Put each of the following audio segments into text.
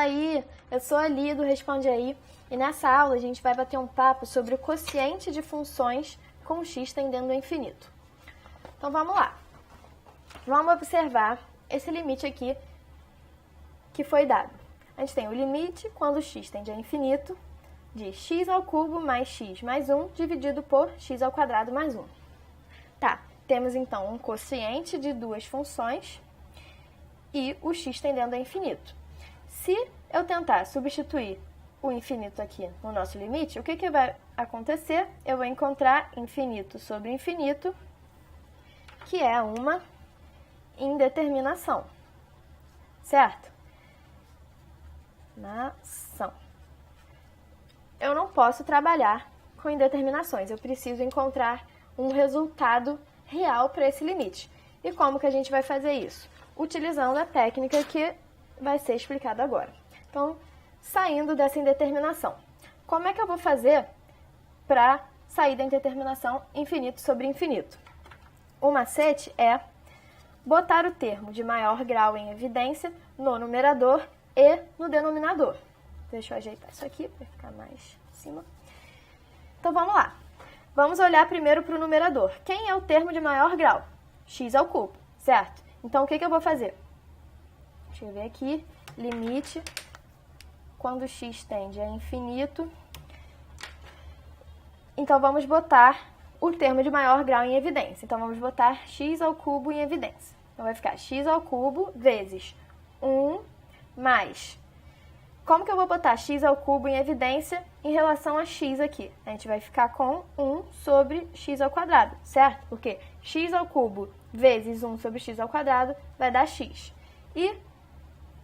aí, eu sou a Lido, responde aí. E nessa aula a gente vai bater um papo sobre o quociente de funções com x tendendo ao infinito. Então vamos lá. Vamos observar esse limite aqui que foi dado. A gente tem o limite quando x tende a infinito de x ao cubo mais x mais 1 dividido por x ao quadrado mais 1. Tá, temos então um quociente de duas funções e o x tendendo a infinito. Se eu tentar substituir o infinito aqui no nosso limite, o que vai acontecer? Eu vou encontrar infinito sobre infinito, que é uma indeterminação, certo? Eu não posso trabalhar com indeterminações, eu preciso encontrar um resultado real para esse limite. E como que a gente vai fazer isso? Utilizando a técnica que vai ser explicada agora. Então, saindo dessa indeterminação. Como é que eu vou fazer para sair da indeterminação infinito sobre infinito? O macete é botar o termo de maior grau em evidência no numerador e no denominador. Deixa eu ajeitar isso aqui para ficar mais em cima. Então, vamos lá. Vamos olhar primeiro para o numerador. Quem é o termo de maior grau? X ao cubo, certo? Então, o que eu vou fazer? Deixa eu ver aqui. Limite quando x tende a infinito. Então, vamos botar o termo de maior grau em evidência. Então, vamos botar x ao cubo em evidência. Então, vai ficar x ao cubo vezes 1 mais... Como que eu vou botar x ao cubo em evidência em relação a x aqui? A gente vai ficar com 1 sobre x ao quadrado, certo? Porque x ao cubo vezes 1 sobre x ao quadrado vai dar x. E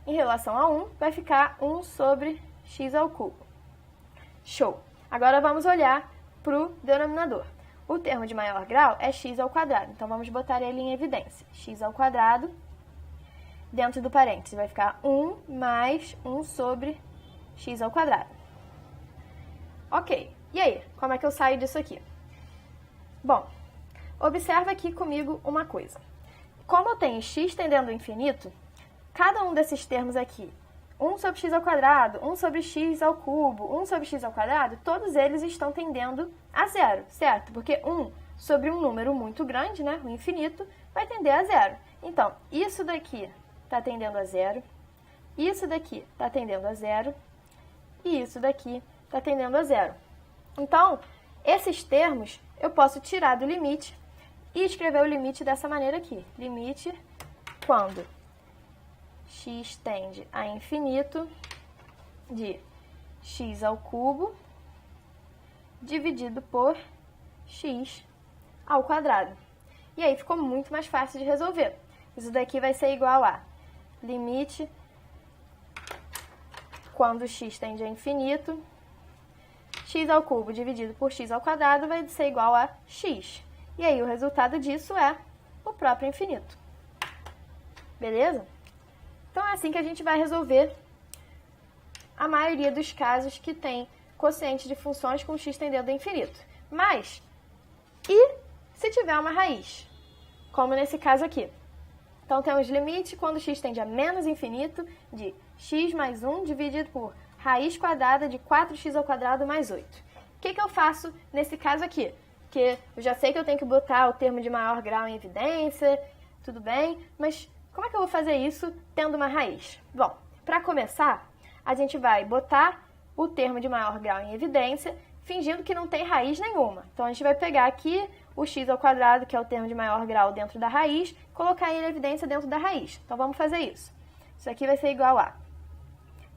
em relação a 1 vai ficar 1 sobre x ao cubo. Show! Agora vamos olhar para o denominador. O termo de maior grau é x ao quadrado, então vamos botar ele em evidência. X ao quadrado, dentro do parênteses, vai ficar 1 mais 1 sobre x ao quadrado. Ok, e aí? Como é que eu saio disso aqui? Bom, observa aqui comigo uma coisa. Como eu tenho x tendendo ao infinito, cada um desses termos aqui, 1 sobre x ao quadrado, 1 sobre x ao cubo, 1 sobre x ao quadrado, todos eles estão tendendo a zero, certo? Porque 1 sobre um número muito grande, né, o infinito, vai tender a zero. Então, isso daqui está tendendo a zero, isso daqui está tendendo a zero e isso daqui está tendendo a zero. Então, esses termos eu posso tirar do limite e escrever o limite dessa maneira aqui. Limite quando x tende a infinito de x ao cubo dividido por x ao quadrado. E aí ficou muito mais fácil de resolver. Isso daqui vai ser igual a limite quando x tende a infinito, x ao cubo dividido por x ao quadrado vai ser igual a x. E aí o resultado disso é o próprio infinito. Beleza? Então é assim que a gente vai resolver a maioria dos casos que tem quociente de funções com x tendendo a infinito. Mas, e se tiver uma raiz? Como nesse caso aqui. Então, temos limite quando x tende a menos infinito de x mais 1 dividido por raiz quadrada de 4x ao quadrado mais 8. O que eu faço nesse caso aqui? Porque eu já sei que eu tenho que botar o termo de maior grau em evidência, tudo bem, mas como é que eu vou fazer isso tendo uma raiz? Bom, para começar, a gente vai botar o termo de maior grau em evidência, fingindo que não tem raiz nenhuma. Então, a gente vai pegar aqui o x ao quadrado, que é o termo de maior grau dentro da raiz, colocar ele em evidência dentro da raiz. Então, vamos fazer isso. Isso aqui vai ser igual a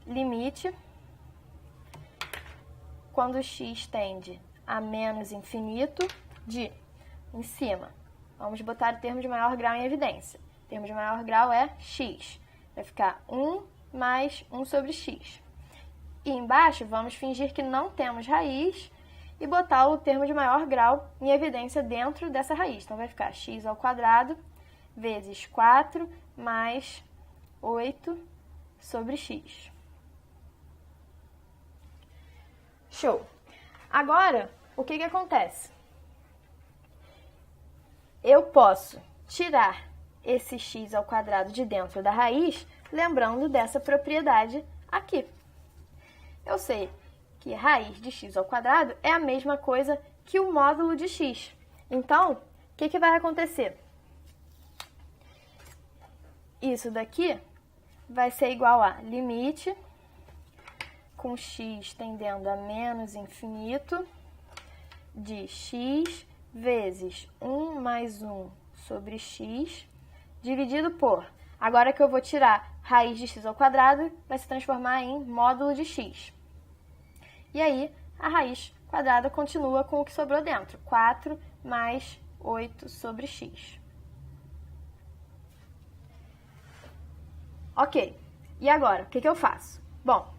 limite quando x tende a menos infinito de, em cima, vamos botar o termo de maior grau em evidência. O termo de maior grau é x. Vai ficar 1 mais 1 sobre x. E embaixo, vamos fingir que não temos raiz e botar o termo de maior grau em evidência dentro dessa raiz. Então, vai ficar x ao quadrado vezes 4 mais 8 sobre x. Show! Agora, o que acontece? Eu posso tirar esse x ao quadrado de dentro da raiz, lembrando dessa propriedade aqui. Eu sei que raiz de x ao quadrado é a mesma coisa que o módulo de x. Então, o que vai acontecer? Isso daqui vai ser igual a limite com x tendendo a menos infinito de x vezes 1 mais 1 sobre x dividido por... Agora que eu vou tirar raiz de x ao quadrado, vai se transformar em módulo de x. E aí, a raiz quadrada continua com o que sobrou dentro. 4 mais 8 sobre x. Ok. E agora, o que eu faço? Bom,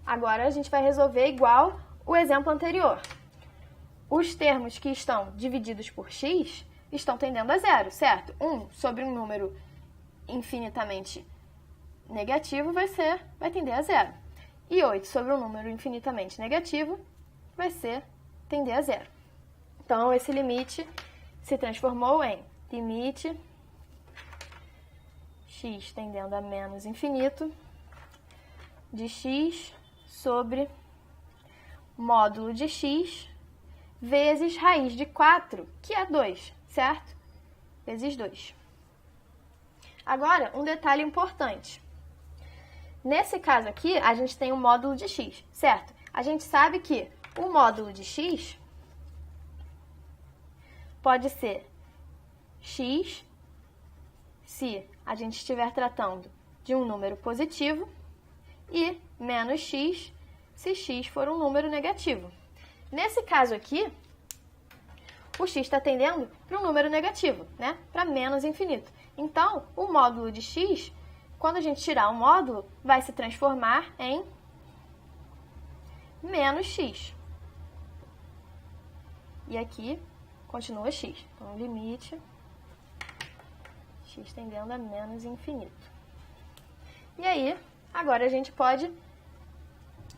agora a gente vai resolver igual o exemplo anterior. Os termos que estão divididos por x estão tendendo a zero, certo? 1 sobre um número infinitamente negativo vai tender a zero. E 8 sobre um número infinitamente negativo vai tender a zero. Então, esse limite se transformou em limite x tendendo a menos infinito de x sobre módulo de x vezes raiz de 4, que é 2, certo? Vezes 2. Agora, um detalhe importante. Nesse caso aqui, a gente tem um módulo de x, certo? A gente sabe que o módulo de x pode ser x se a gente estiver tratando de um número positivo e menos x se x for um número negativo. Nesse caso aqui, o x está tendendo para um número negativo, né? Para menos infinito. Então, o módulo de x, quando a gente tirar o módulo, vai se transformar em menos x. E aqui continua x. Então, limite x tendendo a menos infinito. E aí, agora a gente pode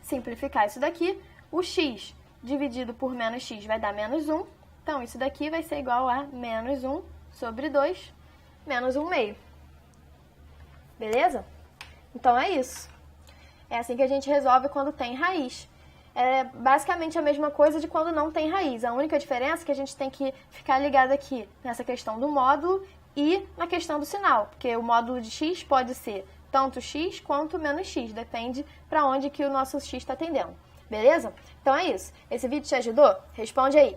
simplificar isso daqui. O x dividido por menos x vai dar menos 1. Então, isso daqui vai ser igual a menos 1 sobre 2, menos 1 meio. Beleza? Então, é isso. É assim que a gente resolve quando tem raiz. É basicamente a mesma coisa de quando não tem raiz. A única diferença é que a gente tem que ficar ligado aqui nessa questão do módulo e na questão do sinal, porque o módulo de x pode ser tanto x quanto menos x, depende para onde que o nosso x está tendendo. Beleza? Então é isso. Esse vídeo te ajudou? Responde aí.